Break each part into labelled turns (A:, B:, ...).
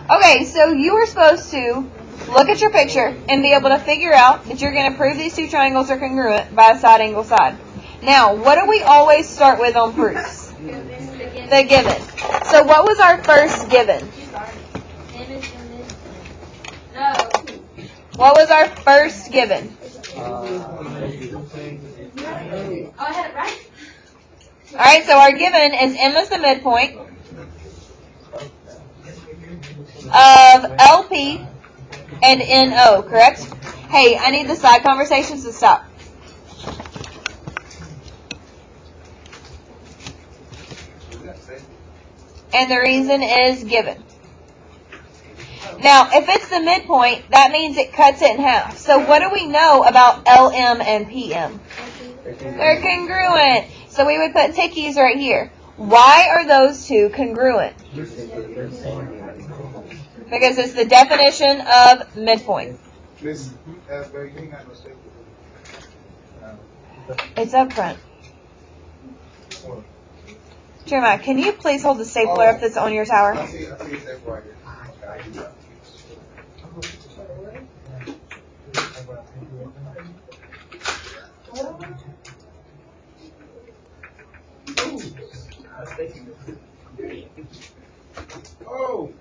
A: Okay, so you are supposed to look at your picture and be able to figure out that you're going to prove these two triangles are congruent by a side angle side. Now, what do we always start with on proofs? The given. So what was our first given? What was our first given? Alright, so our given is M is the midpoint of LP and NO, correct? Hey, I need the side conversations to stop. And the reason is given. Now, if it's the midpoint, that means it cuts it in half. So what do we know about LM and PM? They're congruent. So we would put tickies right here. Why are those two congruent? Because it's the definition of midpoint. It's up front. Jeremiah, can you please hold the stapler up that's on your tower?
B: Oh.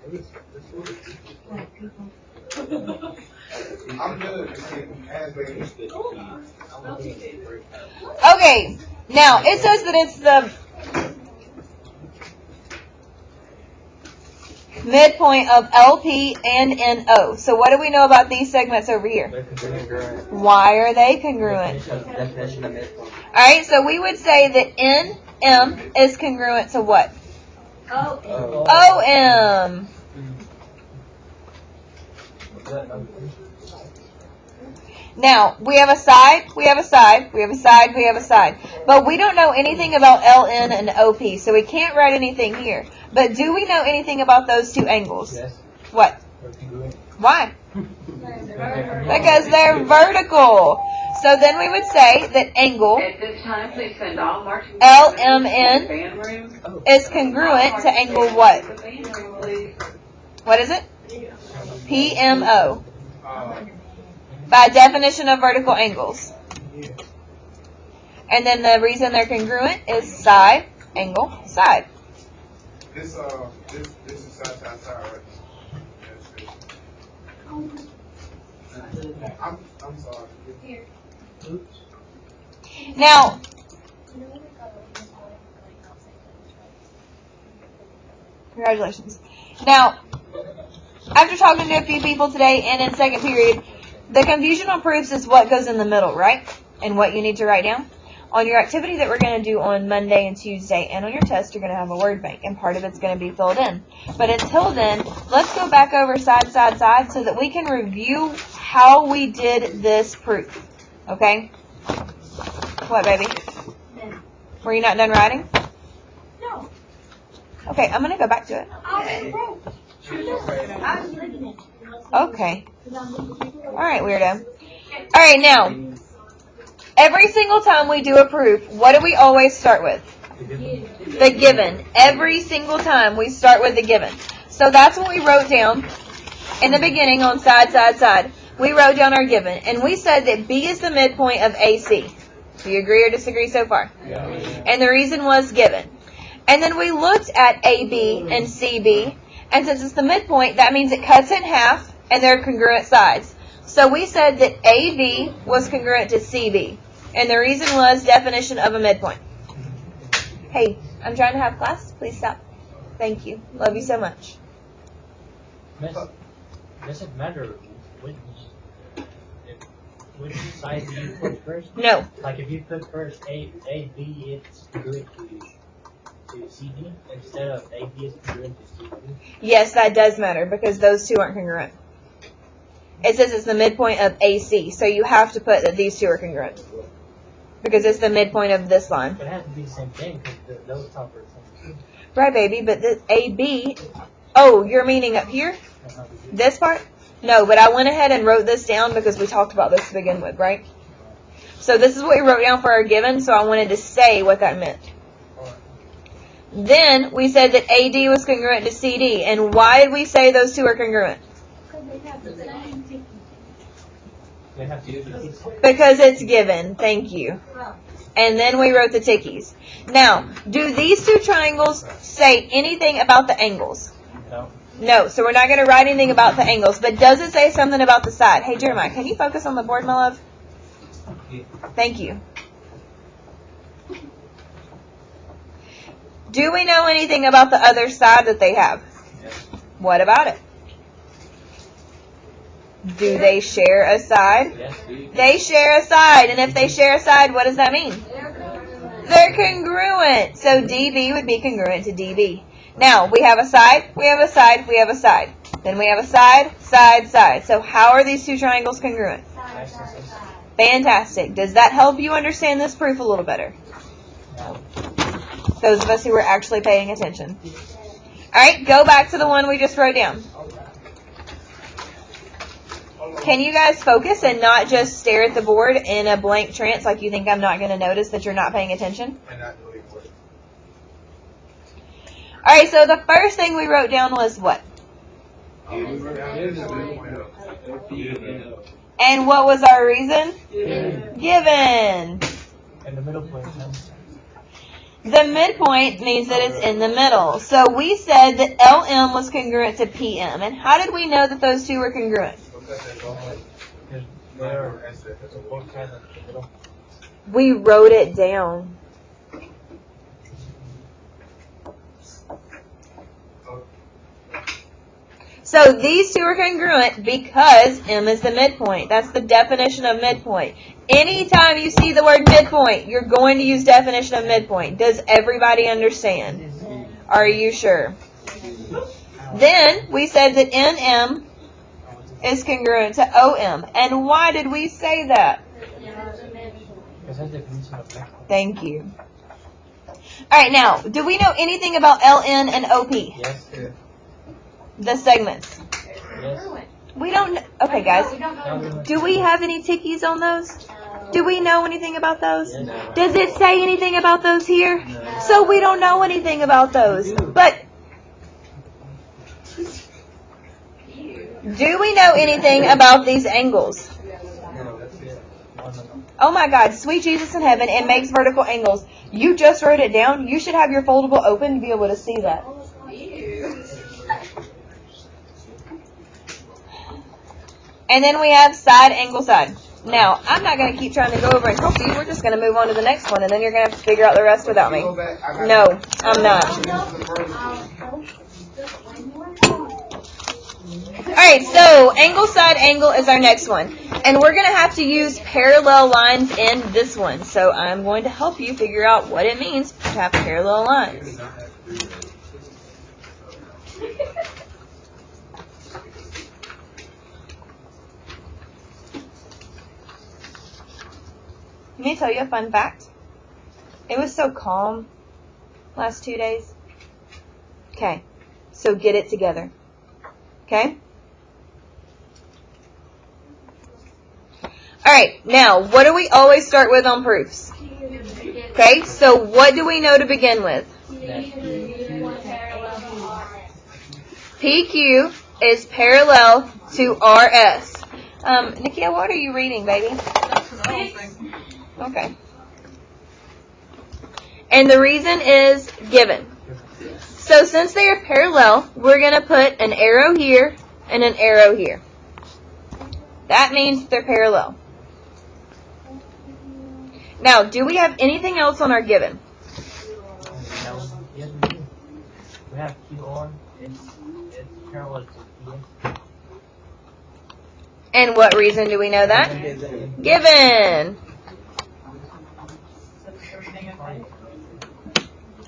A: Okay, now it says that it's the midpoint of LP and NO. So what do we know about these segments over here? Why are they congruent? Alright, so we would say that NM is congruent to what? OM. Now, we have a side, we have a side, we have a side, we have a side. But we don't know anything about LN and OP, so we can't write anything here. But do we know anything about those two angles?
C: Yes.
A: What? Why? Because they're vertical. So then we would say that angle
D: At this time, please send all marching
A: LMN
D: band room.
A: is congruent to angle what?
D: The band room, please.
A: What is it? PMO. By definition of vertical angles. And then the reason they're congruent is side, angle, side.
B: This is side, right? I'm sorry.
A: Now, congratulations. Now, after talking to a few people today and in second period, the confusion on proofs is what goes in the middle, right? And what you need to write down. On your activity that we're going to do on Monday and Tuesday and on your test, you're going to have a word bank, and part of it's going to be filled in. But until then, let's go back over side, side, side so that we can review how we did this proof. Okay? What, baby? Were you not done writing?
E: No.
A: Okay, I'm going to go back to it.
E: I was looking at it.
A: Okay. Alright, weirdo. Alright, now, every single time we do a proof, what do we always start with? The given. Every single time we start with the given. So that's what we wrote down in the beginning on side, side, side. We wrote down our given, and we said that B is the midpoint of AC. Do you agree or disagree so far?
C: Yeah.
A: And the reason was given. And then we looked at AB and CB, and since it's the midpoint, that means it cuts in half, and they're congruent sides. So we said that AB was congruent to CB, and the reason was definition of a midpoint. Hey, I'm trying to have class. Please stop. Thank you. Love you so much.
C: Does it matter which side you put first?
A: No.
C: Like if you put first A, B, it's good to CD instead of A, B is good to CD.
A: Yes, that does matter because those two aren't congruent. It says it's the midpoint of AC, so you have to put that these two are congruent because it's the midpoint of this line.
C: It has to be the same thing because those top are the same.
A: Right, baby, but this AB, oh, you're meaning up here? This part? No, but I went ahead and wrote this down because we talked about this to begin with, right? So this is what we wrote down for our given, so I wanted to say what that meant. Then we said that AD was congruent to CD. And why did we say those two are congruent?
C: They have to do this.
A: Because it's given. Thank you. And then we wrote the tickies. Now, do these two triangles say anything about the angles?
C: No.
A: No, so we're not going to write anything about the angles. But does it say something about the side? Hey, Jeremiah, can you focus on the board, my love? Thank you. Do we know anything about the other side that they have?
C: Yes.
A: What about it? Do they share a side?
C: Yes.
A: They share a side. And if they share a side, what does that mean? They're congruent. So DB would be congruent to DB. Now, we have a side, we have a side, we have a side. Then we have a side, side, side. So how are these two triangles congruent? Fantastic. Does that help you understand this proof a little better?
C: No.
A: Those of us who were actually paying attention. All right, go back to the one we just wrote down. Can you guys focus and not just stare at the board in a blank trance like you think I'm not going to notice that you're not paying attention?
B: And not doing what?
A: All right, so the first thing we wrote down was what? And what was our reason? Given.
C: And the middle point.
A: The midpoint means that it's in the middle. So we said that LM was congruent to PM. And how did we know that those two were congruent?
C: They're both sides of the middle.
A: We wrote it down. So these two are congruent because M is the midpoint. That's the definition of midpoint. Anytime you see the word midpoint, you're going to use definition of midpoint. Does everybody understand? Are you sure? Then we said that NM is congruent to OM. And why did we say that?
C: Because that's the definition of midpoint.
A: Thank you. All right, now, do we know anything about LN and OP?
C: Yes.
A: The segments.
C: Yes.
A: We don't know. Okay, guys.
C: No.
A: Do we have any tickies on those? Do we know anything about those?
C: Yes.
A: Does it say anything about those here?
C: No.
A: So we don't know anything about those. But do we know anything about these angles? Oh my God, sweet Jesus in heaven, it makes vertical angles. You just wrote it down. You should have your foldable open to be able to see that. And then we have side, angle, side. Now, I'm not going to keep trying to go over and help you. We're just going to move on to the next one, and then you're going to have to figure out the rest without me. No, I'm not. Alright, so angle, side, angle is our next one. And we're going to have to use parallel lines in this one. So I'm going to help you figure out what it means to have parallel lines. Let me tell you a fun fact. It was so calm last 2 days. Okay, so get it together. Okay? Alright, now, what do we always start with on proofs? Okay, so what do we know to begin with? PQ is parallel to RS. Nikia, what are you reading, baby? Okay. And the reason is given. So since they are parallel, we're going to put an arrow here and an arrow here. That means they're parallel. Now, do we have anything else on our given?
C: No. Yes, we do. We have Q on. It's parallel to PM.
A: And what reason do we know that? Given.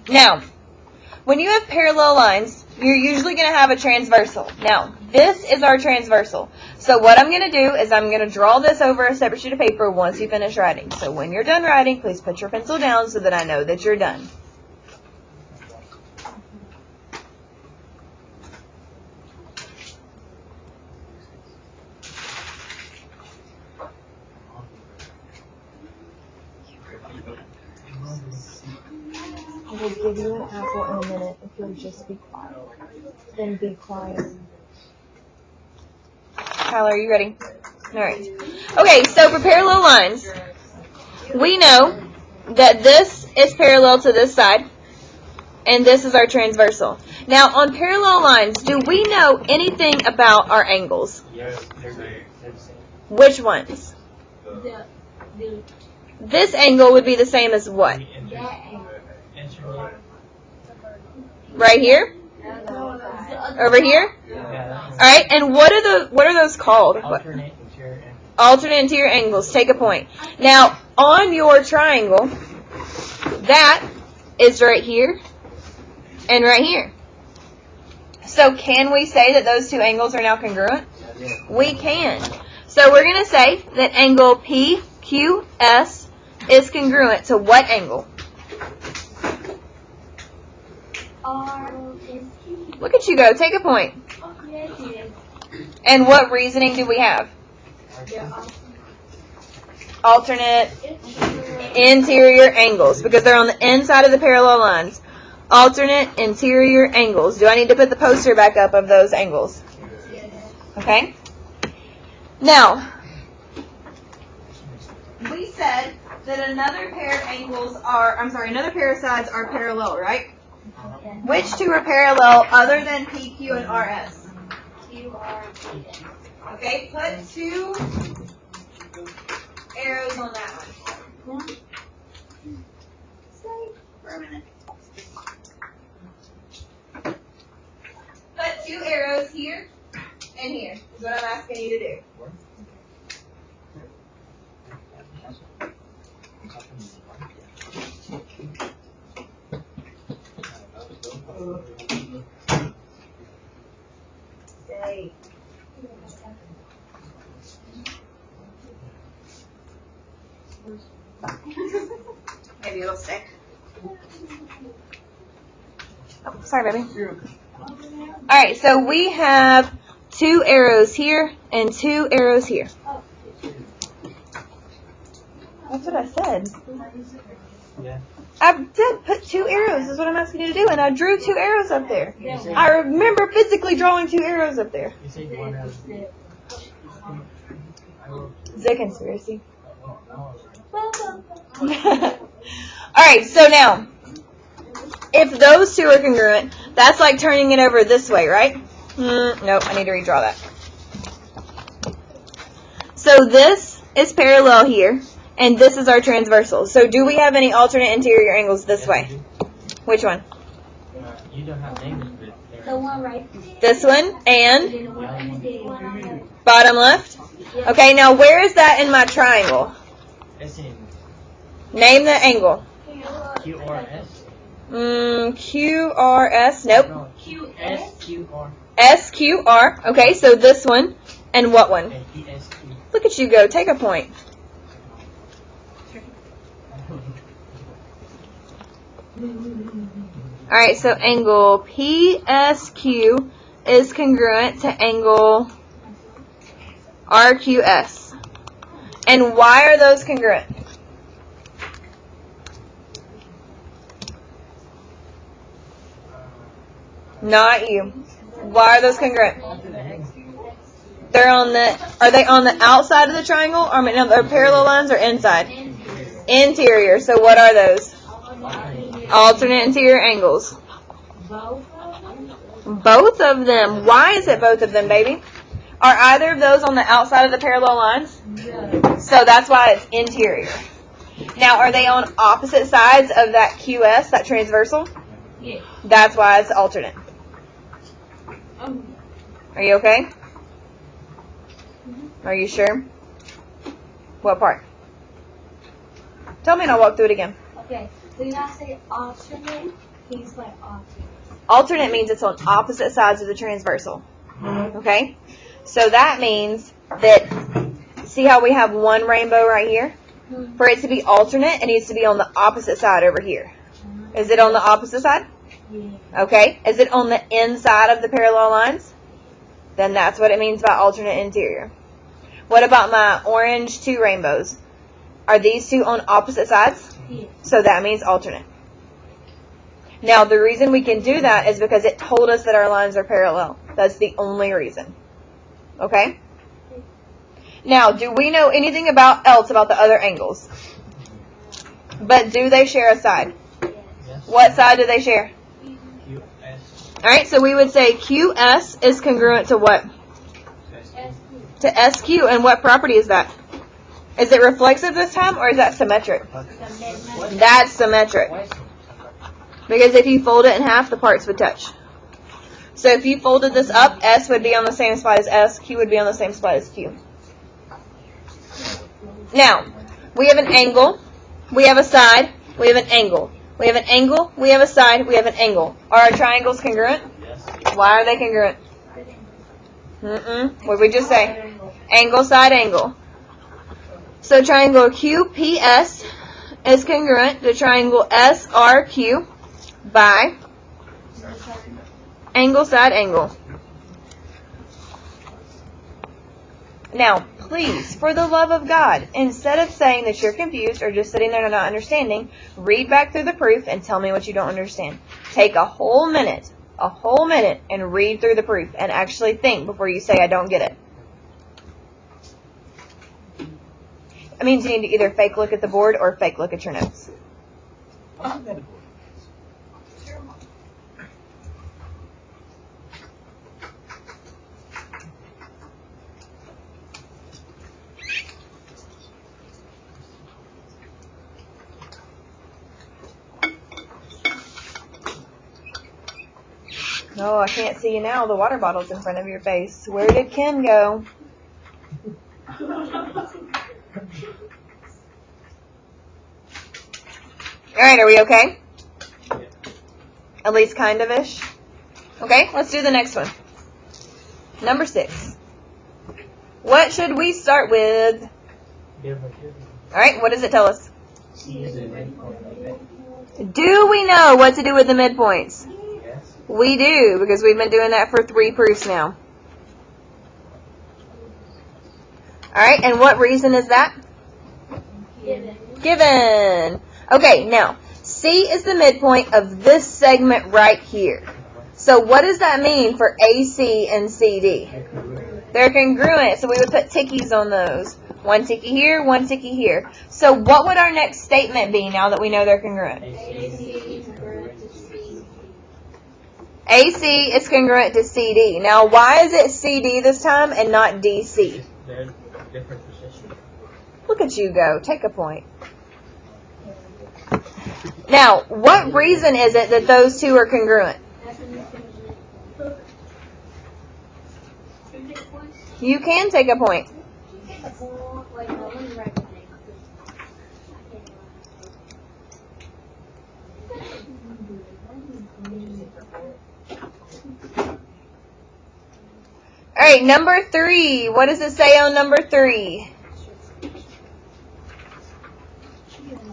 A: Now, when you have parallel lines, you're usually going to have a transversal. Now, this is our transversal. So what I'm going to do is I'm going to draw this over a separate sheet of paper once you finish writing. So when you're done writing, please put your pencil down so that I know that you're done.
E: will give you an apple in a minute if you'll just be quiet. Then be quiet.
A: Tyler, are you ready? All right. Okay, so for parallel lines, we know that this is parallel to this side, and this is our transversal. Now, on parallel lines, do we know anything about our angles?
C: Yeah, they're the same.
A: Which ones? This angle would be the same as what?
C: Internet.
A: Right here? Over here?
C: Yeah,
A: All right, and what are those called?
C: alternate interior and
A: Alternate interior angles. Take a point. Now, on your triangle, that is right here and right here. So can we say that those two angles are now congruent? We can. So we're going to say that angle PQS is congruent to what angle? Look at you go. Take a point. And what reasoning do we have? Alternate interior angles, because they're on the inside of the parallel lines. Alternate interior angles. Do I need to put the poster back up of those angles? Okay. Now, we said that another pair of another pair of sides are parallel, right? Which two are parallel other than PQ and RS? Okay, put two arrows on that one. Stay for a minute. Put two arrows here and here is what I'm asking you to do. Stay. Maybe it'll stay. Oh, sorry, baby. Alright, so we have two arrows here and two arrows here. That's what I said.
C: yeah.
A: I did put two arrows is what I'm asking you to do, and I drew two arrows up there. I remember physically drawing two arrows up there.
C: You said one has.
A: It's a conspiracy. Alright, so now, if those two are congruent, that's like turning it over this way, right? Nope, I need to redraw that. So this is parallel here, and this is our transversal. So do we have any alternate interior angles this way? Which one?
C: You don't have names, but they're.
E: The one right
A: This one and
C: The other one.
A: bottom left? Okay, now where is that in my triangle?
C: It's in
A: Name the angle.
C: QRS.
A: QRS, nope.
C: No, SQR
A: SQR, okay, so this one, and what one?
C: and ESQ.
A: Look at you go, take a point. Alright, so angle PSQ is congruent to angle RQS. And why are those congruent? Not you. Why are those congruent? They're on are they on the outside of the triangle? Or no, they're parallel lines or inside? Interior. So what are those? Alternate interior angles. Both of them. Why is it both of them, baby? Are either of those on the outside of the parallel lines? So that's why it's interior. Now, are they on opposite sides of that QS, that transversal?
E: Yeah.
A: That's why it's alternate. Are you okay? Are you sure? What part? Tell me and I'll walk through it again.
E: Okay, so you not say alternate, he's like alternate.
A: Alternate means it's on opposite sides of the transversal. Okay? So that means that, see how we have one rainbow right here? For it to be alternate, it needs to be on the opposite side over here. Is it on the opposite side?
E: Yeah.
A: Okay. Is it on the inside of the parallel lines? Then that's what it means by alternate interior. What about my orange two rainbows? Are these two on opposite sides?
E: Yeah.
A: So that means alternate. Now, the reason we can do that is because it told us that our lines are parallel. That's the only reason. Okay? Now, do we know anything else about the other angles? But do they share a side?
C: Yes.
A: What side do they share?
C: QS.
A: Alright, so we would say QS is congruent to what? To SQ. And what property is that? Is it reflexive this time, or is that symmetric? That's symmetric. Because if you fold it in half, the parts would touch. So if you folded this up, S would be on the same spot as S, Q would be on the same spot as Q. Now, we have an angle, we have a side, we have an angle. We have an angle, we have a side, we have an angle. Are our triangles congruent?
C: Yes.
A: Why are they congruent? What did we just say? Angle, side, angle. So triangle QPS is congruent to triangle SRQ by angle, side, angle. Now, please, for the love of God, instead of saying that you're confused or just sitting there and not understanding, read back through the proof and tell me what you don't understand. Take a whole minute, and read through the proof and actually think before you say, I don't get it. That means you need to either fake look at the board or fake look at your notes. Oh, I can't see you now. The water bottle's in front of your face. Where did Ken go? Alright, are we okay? At least kind of-ish? Okay, let's do the next one. Number 6. What should we start with? Alright, what does it tell us? Do we know what to do with the midpoints?
C: Yes.
A: We do, because we've been doing that for 3 proofs now. Alright, and what reason is that? Given. Okay, now, C is the midpoint of this segment right here. So what does that mean for AC and CD? They're congruent, so we would put tickies on those. 1 ticky here, 1 ticky here. So what would our next statement be now that we know they're congruent? AC is congruent to CD. Now, why is it CD this time and not DC?
C: They're different positions.
A: Look at you go. Take a point. Now, what reason is it that those two are congruent? You can take a point. All right, number 3. What does it say on number 3?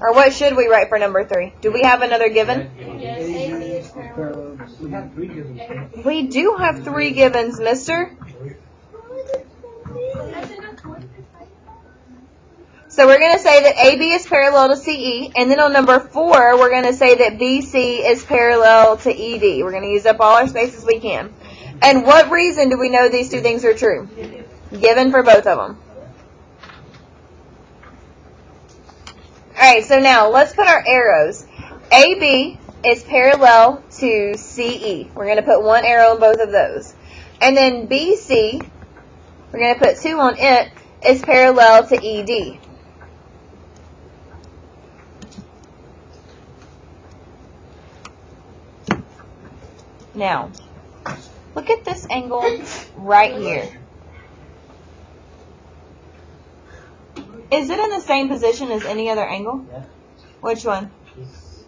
A: Or what should we write for number 3? Do we have another given?
C: We have 3 givens.
A: We do have 3 givens, mister. So we're going to say that AB is parallel to CE, and then on number 4, we're going to say that BC is parallel to ED. We're going to use up all our spaces we can. And what reason do we know these 2 things are true? Given for both of them. Alright, so now let's put our arrows. AB is parallel to CE. We're going to put 1 arrow on both of those. And then BC, we're going to put 2 on it, is parallel to ED. Now, look at this angle right here. Is it in the same position as any other angle?
C: Yeah.
A: Which one?
C: This,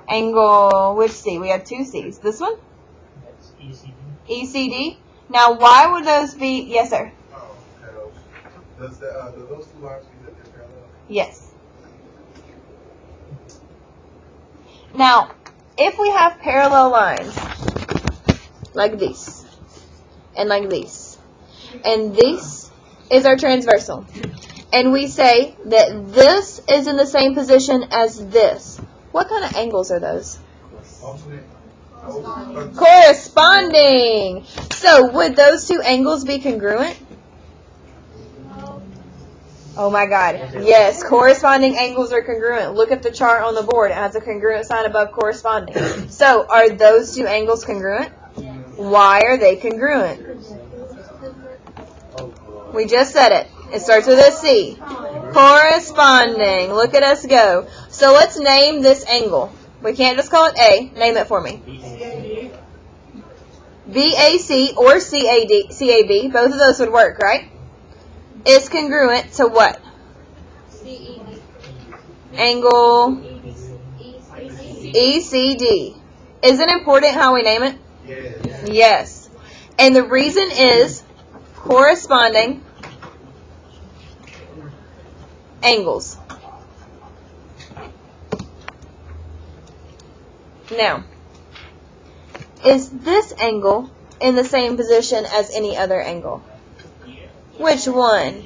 A: Angle, which C? We have 2 C's. This one?
C: that's ECD.
A: ECD. Now, why would those be? Yes, sir.
B: Oh, okay. Do those 2 lines mean that they're parallel?
A: Yes. Now, if we have parallel lines, like this, and like this, and this is our transversal, and we say that this is in the same position as this, what kind of angles are those?
B: Alternate.
A: Corresponding. So would those two angles be congruent? Oh my God. Yes, corresponding angles are congruent. Look at the chart on the board. It has a congruent sign above corresponding. So are those two angles congruent? Why are they congruent? We just said it. It starts with a C. Corresponding. Look at us go. So let's name this angle. We can't just call it A. Name it for me. VAC or CAB. Both of those would work, right? Is congruent to what? Angle ECD. Is it important how we name it?
B: Yes.
A: Yes. And the reason is corresponding angles. Now, is this angle in the same position as any other angle? Which one?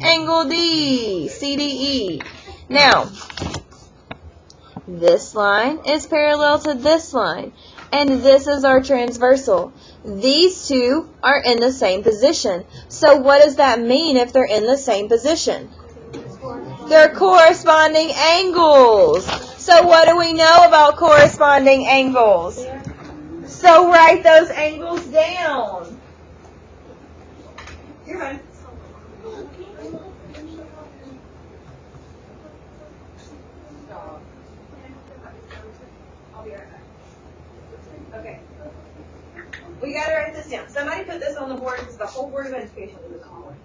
A: Angle D, CDE. Now, this line is parallel to this line, and this is our transversal. These two are in the same position. So what does that mean if they're in the same position? They're corresponding angles. So what do we know about corresponding angles? So write those angles down. You're fine. I'll be right back. Okay. We gotta write this down. Somebody put this on the board because the whole Board of Education is a column.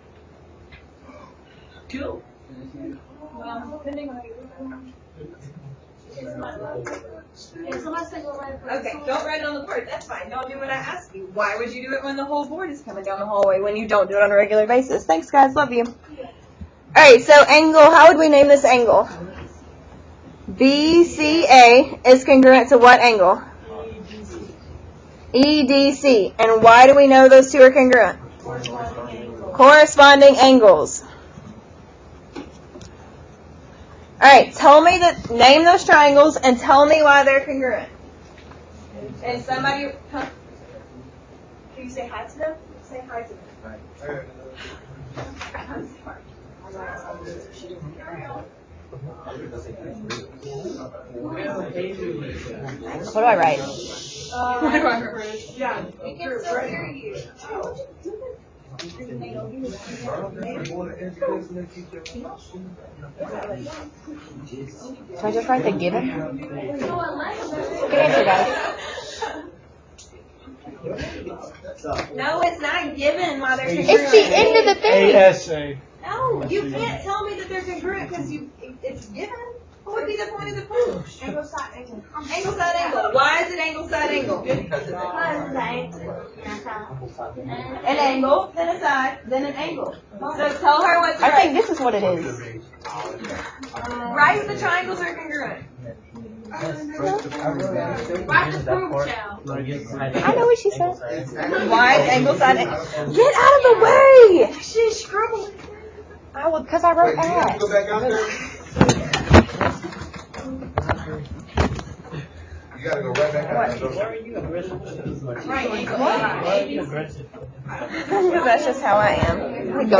C: Cool.
A: Well, depending on how you Okay, don't write it on the board. That's fine. Don't do what I ask you. Why would you do it when the whole board is coming down the hallway when you don't do it on a regular basis? Thanks, guys. Love you. Alright, so angle. How would we name this angle? BCA is congruent to what angle? EDC. And why do we know those two are congruent? Corresponding angles. Alright, name those triangles and tell me why they're congruent. And somebody, huh? Can you say hi to them? Say hi to them. I'm sorry. What do I write?
D: Yeah.
A: We can still hear you.
E: So I just write the given? Good answer, guys.
A: No, it's not given why they're congruent.
E: It's the end of the thing.
C: ASA.
A: No, you can't tell me that they're congruent because it's given. What would be the point of the proof? Angle side angle. Angle side angle. Why is it angle side angle? An angle, then a side, then an angle. So tell her what to
E: I
A: write.
E: think this is what it is.
A: Write the triangles are congruent.
D: Write the proof, child.
E: I know what she said.
A: Why is angle side angle? Get out of the way! She's scribbling.
E: I would, because I wrote
B: Wait, you have to
E: that.
B: go back out there? You gotta go right back out there.
C: Why are you aggressive?
A: Right.
C: Why are you aggressive?
A: Because that's just how I am.
E: Go.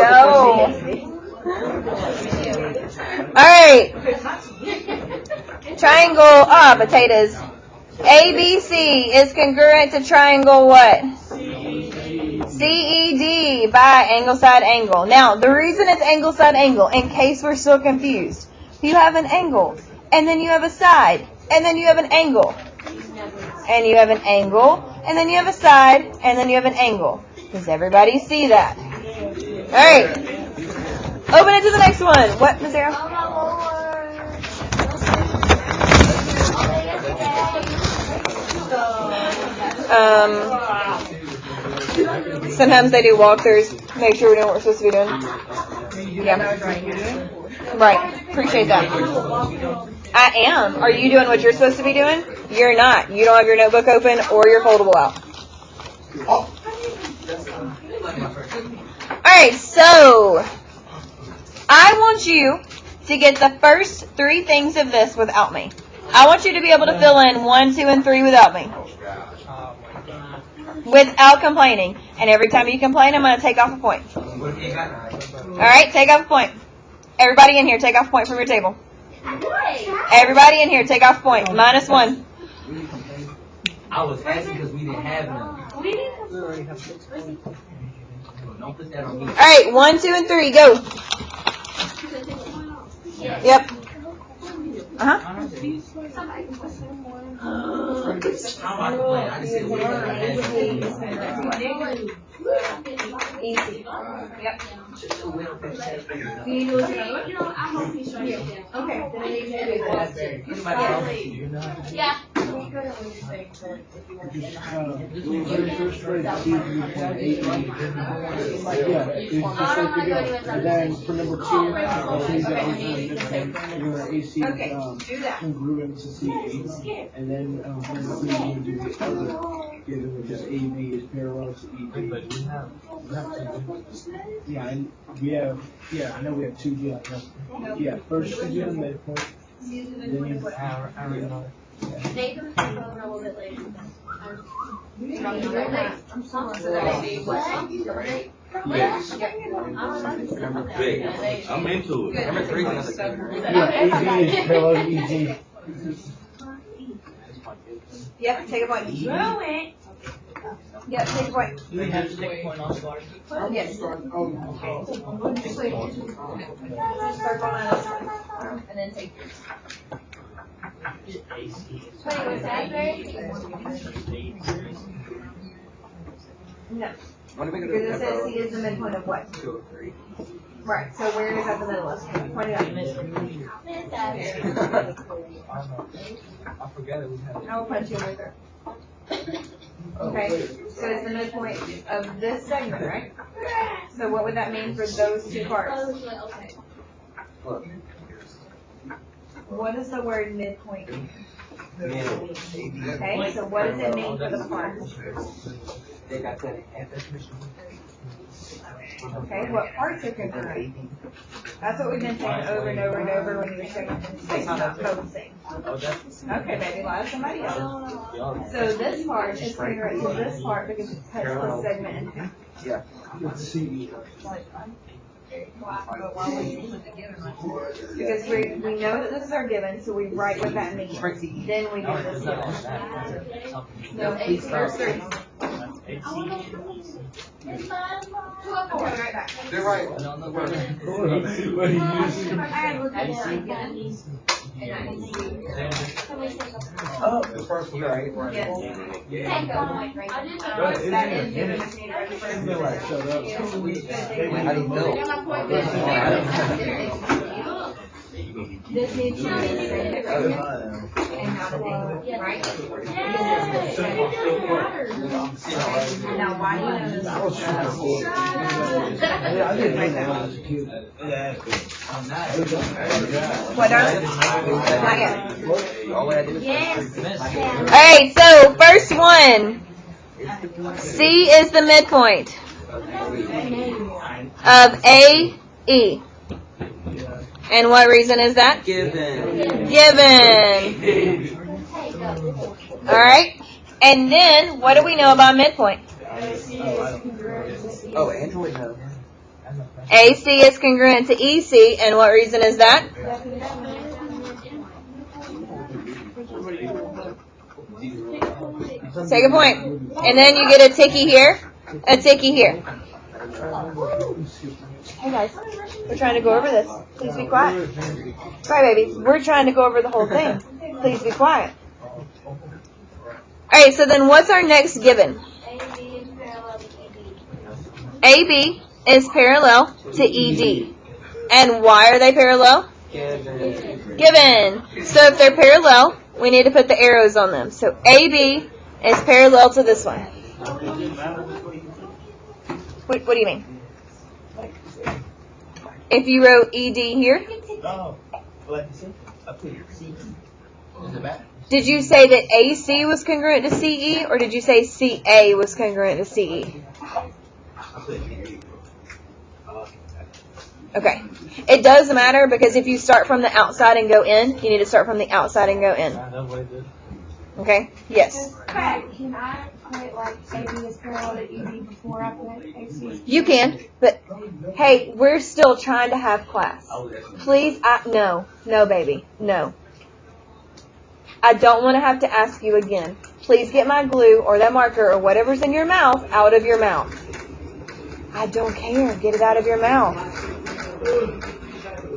A: Alright. Triangle, potatoes. ABC is congruent to triangle what? CED by angle side angle. Now, the reason it's angle side angle, in case we're still confused, you have an angle, and then you have a side, and then you have an angle, and you have an angle, and then you have a side, and then you have an angle. Does everybody see that? Alright. Open it to the next one. What, Ms. Arrow? Sometimes they do walkthroughs. Make sure we're doing what we're supposed to be doing. Yeah. Right. Appreciate that. I am. Are you doing what you're supposed to be doing? You're not. You don't have your notebook open or your foldable out. Alright, so I want you to get the first three things of this without me. I want you to be able to fill in 1, 2, and 3 without me.
C: Oh my god.
A: Without complaining. And every time you complain, I'm going to take off a point. Alright, take off a point. Everybody in here, take off a point from your table. Everybody in here, take off a point. -1.
F: I was asking because we didn't have none. Don't put that on me.
A: Alright, 1, 2, and 3, go. Yep. Uh-huh.
F: How am I complaining? I just said we didn't have
A: Easy. Yep.
D: Yeah.
G: And then for number 2, I'll change that one your AC
A: Okay, do that.
G: congruent to CE. And then for number 3, we'll do the other, given which is AB is parallel to ED. Yeah, and we have, I know we have 2 G. Yeah, first G on midpoint. Then you put hour and all.
D: Nathan will take over a little bit later.
G: Yes.
F: Big. I'm into it. Number 3 is another thing.
G: Yeah, AB is parallel to ED.
A: Yep, take a point. Yep, take a point.
C: Do we have to take a point off, Lars?
A: Yes.
G: Okay.
A: Circle and then take yours.
C: AC.
D: Wait, was that great?
A: No.
F: What are we
A: Because it says he is the midpoint of what?
F: 2 or 3.
A: Right, so where is at the middle of? Point it out.
F: I forgot it we had.
A: I will punch you later. Okay, so it's the midpoint of this segment, right? So what would that mean for those 2 parts?
F: Look.
A: What does the word midpoint mean? Okay, so what does it mean for the parts?
F: They got that at the
A: Okay, what parts are congruent? That's what we've been saying over and over and over when you're saying about posing.
C: Oh, that's.
A: Okay, baby, lie to somebody else. So this part is congruent to this part because it cuts the segment in half.
F: Yeah.
G: With CE.
A: Because we know that this is our given, so we write what that means. Then we do this given. No, 8 verse 3. Okay, right back.
B: They're right.
G: What do you use?
B: Oh, the first one, right?
A: Yes.
G: Isn't
A: That
G: it-
A: is given.
G: isn't it like shut up?
F: How do you know?
A: This needs to be the same difference. And how to do it, right? Now, why do you know this?
G: I didn't know that was cute.
A: What, darling? Not yet.
F: All I had to do was
A: Alright, so first one. C is the midpoint of A, E. And what reason is that?
F: given.
A: Given. Alright. And then, what do we know about midpoint?
F: Oh, Android no.
A: AC is congruent to EC, and what reason is that? Take a point. And then you get a ticky here, a ticky here. Hey guys, we're trying to go over this. Please be quiet. Sorry, baby. We're trying to go over the whole thing. Please be quiet. Alright, so then what's our next given? AB is parallel to ED. And why are they parallel? Given. So if they're parallel, we need to put the arrows on them. So AB is parallel to this one. What do you mean? If you wrote ED here,
C: Oh, what? Up here. Is it back?
A: did you say that AC was congruent to CE, or did you say CA was congruent to CE? Okay. It does matter because if you start from the outside and go in, you need to start from the outside and go in.
C: I know what it is.
A: Okay? Yes.
D: Can I put like AB as parallel to EB before I put AC?
A: You can, but hey, we're still trying to have class. Please, no, baby, no. I don't want to have to ask you again. Please get my glue or that marker or whatever's in your mouth out of your mouth. I don't care. Get it out of your mouth.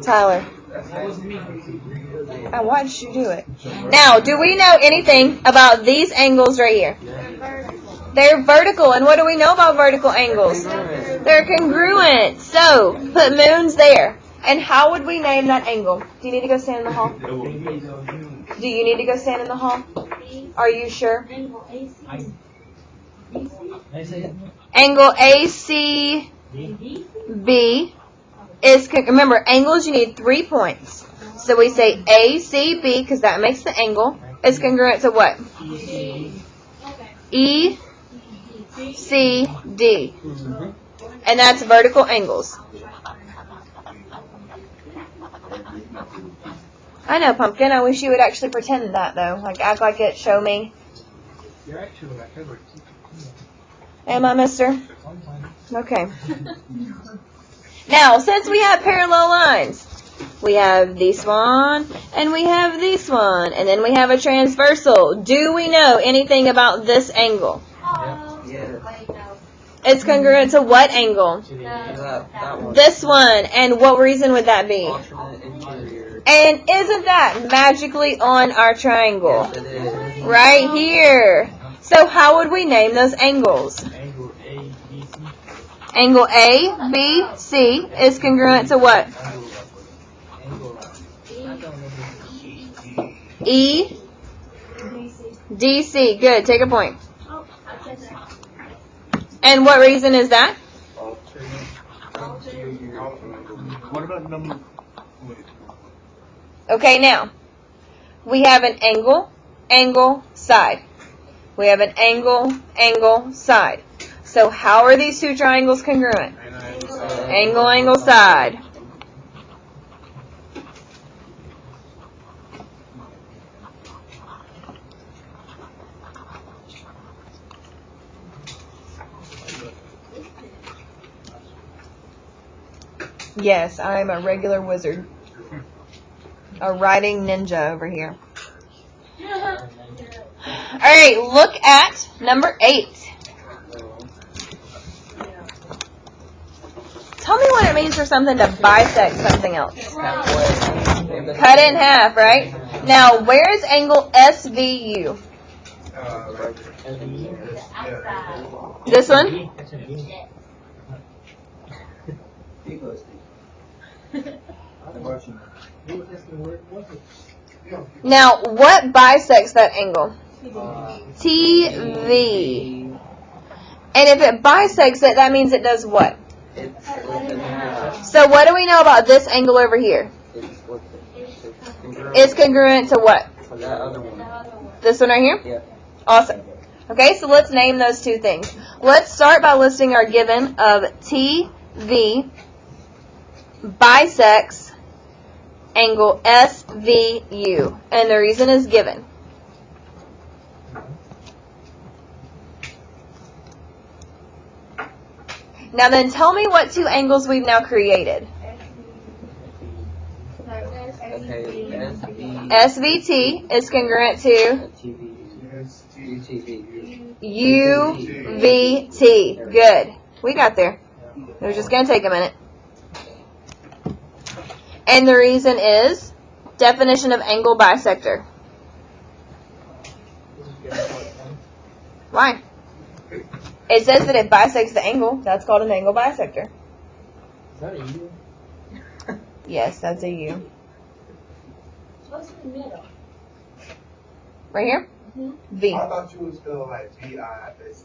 A: Tyler. I watched you do it. Now, do we know anything about these angles right here? They're vertical, and what do we know about vertical angles? They're congruent. So, put moons there. And how would we name that angle? Do you need to go stand in the hall? Do you need to go stand in the hall? Are you sure? Angle ACB is, remember, angles you need 3 points. So we say ACB because that makes the angle. Is congruent to what? ECD. And that's vertical angles. I know, Pumpkin. I wish you would actually pretend that, though. Like, act like it. Show me.
C: You're actually my favorite.
A: Am I, mister? Okay. Now, since we have parallel lines, we have this one, and we have this one, and then we have a transversal. Do we know anything about this angle? It's congruent to what angle? This one. And what reason would that be? And isn't that magically on our triangle? Right here. So how would we name those angles?
C: Angle A, B, C.
A: Angle A, B, C is congruent to what? E, D, C. Good. Take a point. And what reason is that?
B: What about number?
A: Okay, now, we have an angle, angle, side. We have an angle, angle, side. So how are these two triangles congruent? Angle, angle, side. Yes, I'm a regular wizard. A writing ninja over here. Alright, look at number 8. Tell me what it means for something to bisect something else. Cut it in half, right? Now, where is angle SVU? This one? Now, what bisects that angle? TV. And if it bisects it, that means it does what? So what do we know about this angle over here? It's congruent to what? This one right here?
F: Yeah.
A: Awesome. Okay, so let's name those two things. Let's start by listing our given of TV bisects angle SVU. And the reason is given. Now then, tell me what two angles we've now created. SVT is congruent to UVT. Good. We got there. It was just going to take a minute. And the reason is definition of angle bisector. Why? It says that it bisects the angle. That's called an angle bisector.
C: Is that a U?
A: Yes, that's a U.
D: What's in the middle?
A: Right here? V.
B: I thought you was spelling like VISE.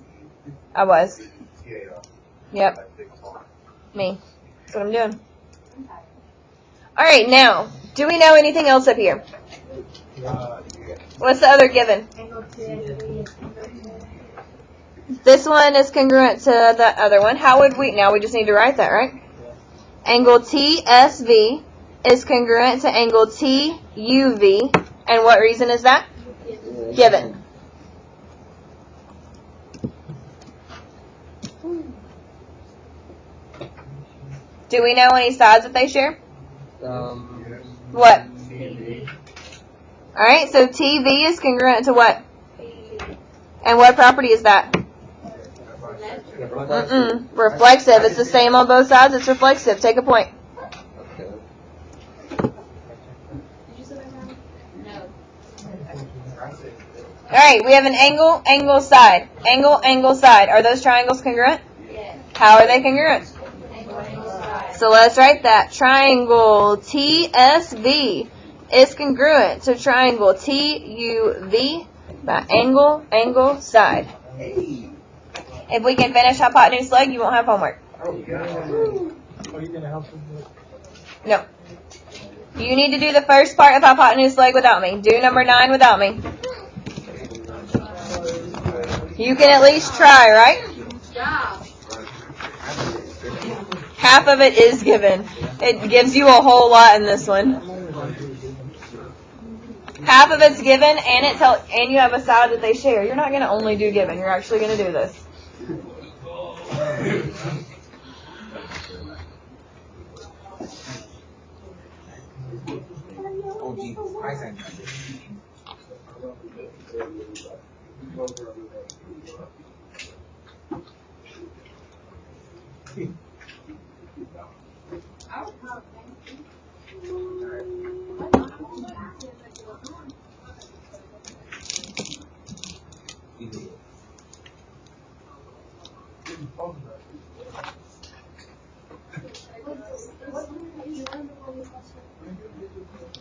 A: I was.
B: Yeah.
A: Yep.
B: Like big font.
A: Me. That's what I'm doing. Alright, now, do we know anything else up here?
B: Yeah.
A: What's the other given?
D: Angle 2 SV is
A: This one is congruent to the other one. How would we, now we just need to write that, right? Angle TSV is congruent to angle TUV. And what reason is that? Given. Do we know any sides that they share? What? Alright, so TV is congruent to what? And what property is that? Reflexive. It's the same on both sides. It's reflexive. Take a point. Alright, we have an angle, angle, side. Angle, angle, side. Are those triangles congruent?
D: Yes.
A: How are they congruent?
D: Angle, angle, side.
A: So let's write that. Triangle TSV is congruent to triangle TUV by angle, angle, side. If we can finish hypotenuse leg, you won't have homework.
G: Are you gonna help them with?
A: No. You need to do the first part of hypotenuse leg without me. Do number 9 without me. You can at least try, right?
D: Yeah.
A: Half of it is given. It gives you a whole lot in this one. Half of it's given, and you have a side that they share. You're not going to only do given. You're actually going to do this.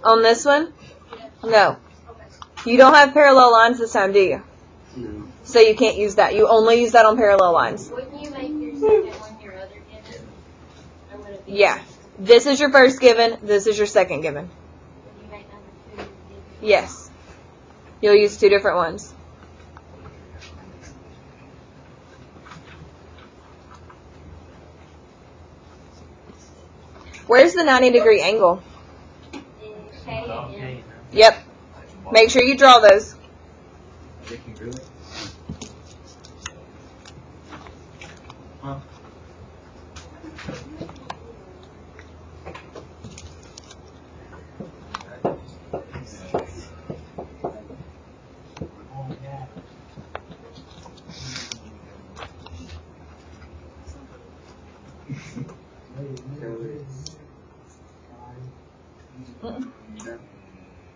A: On this one? No. You don't have parallel lines this time, do you?
F: No.
A: So you can't use that. You only use that on parallel lines.
D: Wouldn't you make your second one your other given? Or would it be?
A: Yeah. This is your first given. This is your second given.
D: Would you make number 2 your given?
A: Yes. You'll use 2 different ones. Where's the 90-degree angle?
D: K and M.
A: Yep. Make sure you draw those.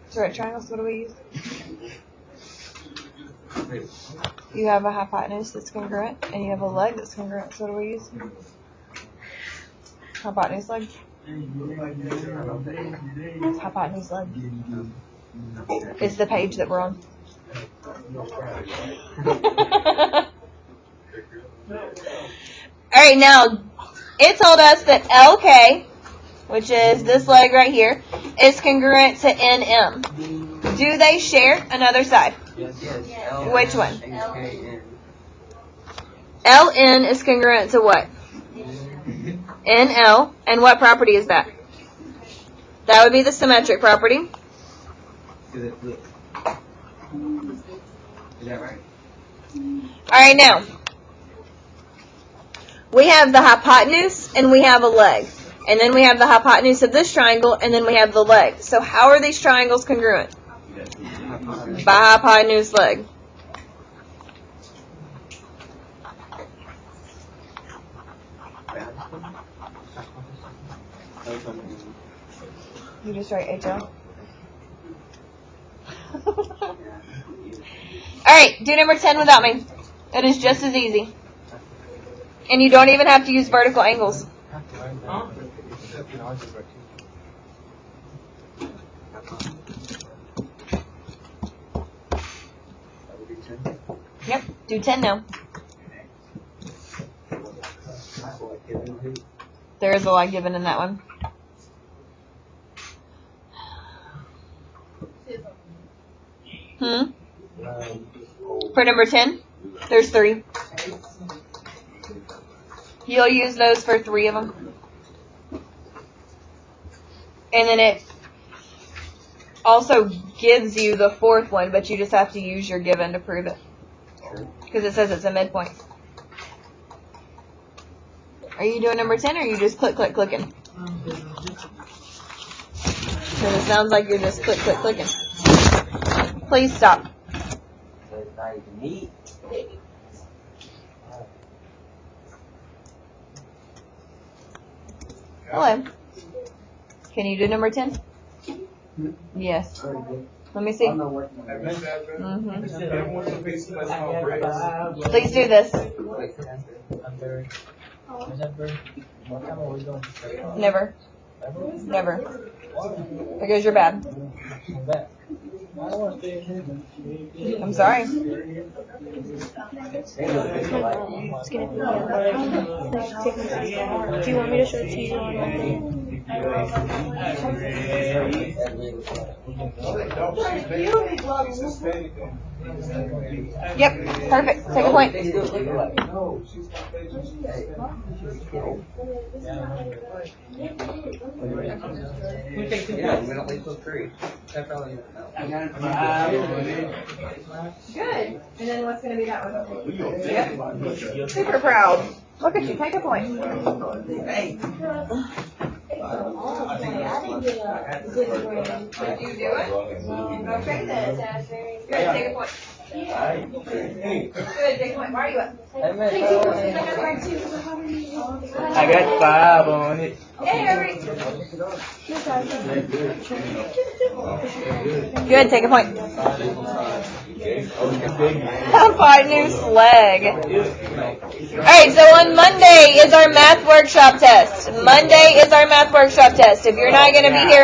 A: So right triangles, what do we use? You have a hypotenuse that's congruent, and you have a leg that's congruent. So what do we use? Hypotenuse leg. Hypotenuse leg. It's the page that we're on. Alright, now, it told us that LK, which is this leg right here, is congruent to NM. Do they share another side?
F: Yes.
A: Which one?
F: HKN.
A: LN is congruent to what? NL. And what property is that? That would be the symmetric property.
F: Is it flip? Is that right?
A: Alright, now. We have the hypotenuse and we have a leg. And then we have the hypotenuse of this triangle and then we have the leg. So how are these triangles congruent? By hypotenuse leg. You just write HL. Alright, do number 10 without me. It is just as easy. And you don't even have to use vertical angles. Yep, do 10 now. There is a lag given in that one. For number 10, there's 3. You'll use those for 3 of them. And then it also gives you the fourth one, but you just have to use your given to prove it. Because it says it's a midpoint. Are you doing number 10 or are you just clicking? Because it sounds like you're just clicking. Please stop. Hello. Can you do number 10? Yes. Let me see. Mm-hmm. Please do this. Never. Never. Because you're bad. I'm sorry.
E: It's gonna be Do you want me to show it to you on Monday?
A: Yep. Perfect. Take a point.
F: Yeah, we don't leave till 3. That's all you know.
A: Good. And then what's going to be that one? Yep. Super proud. Look at you. Take a point.
F: Hey.
A: Did you do it? Okay then. Good. Take a point. Good. Take a point. Where are you at?
G: I got 5 on it.
A: Hey, Avery. Good. Take a point. I'm fighting new slag. Alright, so on Monday is our math workshop test. If you're not going to be here